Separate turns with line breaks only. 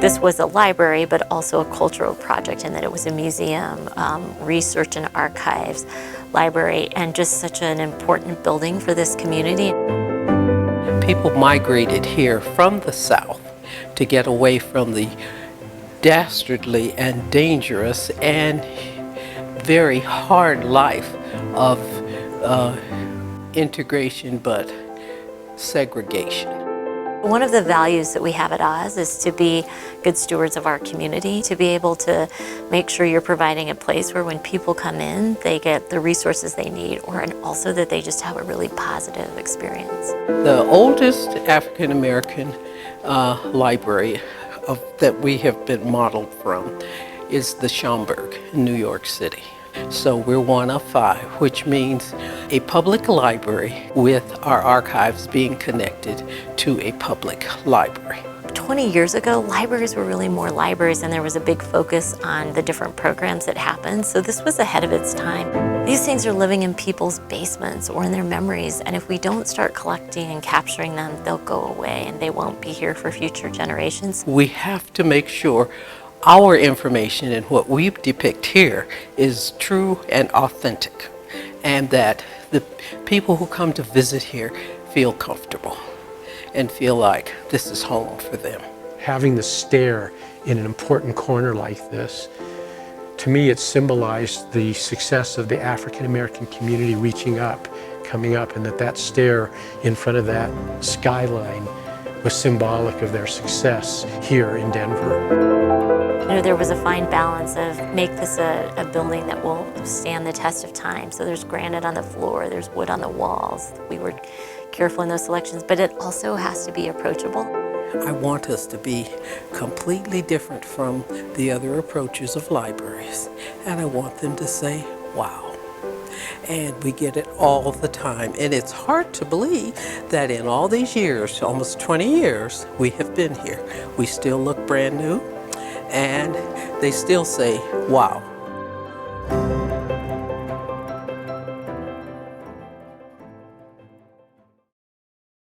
This was a library, but also a cultural project in that it was a museum, research and archives, library, and just such an important building for this community.
People migrated here from the South to get away from the dastardly and dangerous and very hard life of integration but segregation.
One of the values that we have at Oz is to be good stewards of our community, to be able to make sure you're providing a place where when people come in, they get the resources they need, and also that they just have a really positive experience.
The oldest African American library that we have been modeled from is the Schomburg in New York City. So we're one of 5, which means a public library with our archives being connected to a public library.
20 years ago, libraries were really more libraries, and there was a big focus on the different programs that happened. So this was ahead of its time. These things are living in people's basements or in their memories, and if we don't start collecting and capturing them, they'll go away and they won't be here for future generations.
We have to make sure our information and what we depict here is true and authentic, and that the people who come to visit here feel comfortable and feel like this is home for them.
Having the stair in an important corner like this, to me it symbolized the success of the African American community reaching up, coming up, and that stair in front of that skyline was symbolic of their success here in Denver.
You know, there was a fine balance of make this a building that will stand the test of time. So there's granite on the floor, there's wood on the walls. We were careful in those selections, but it also has to be approachable.
I want us to be completely different from the other approaches of libraries, and I want them to say, wow. And we get it all the time. And it's hard to believe that in all these years, almost 20 years, we have been here. We still look brand new, and they still say, wow.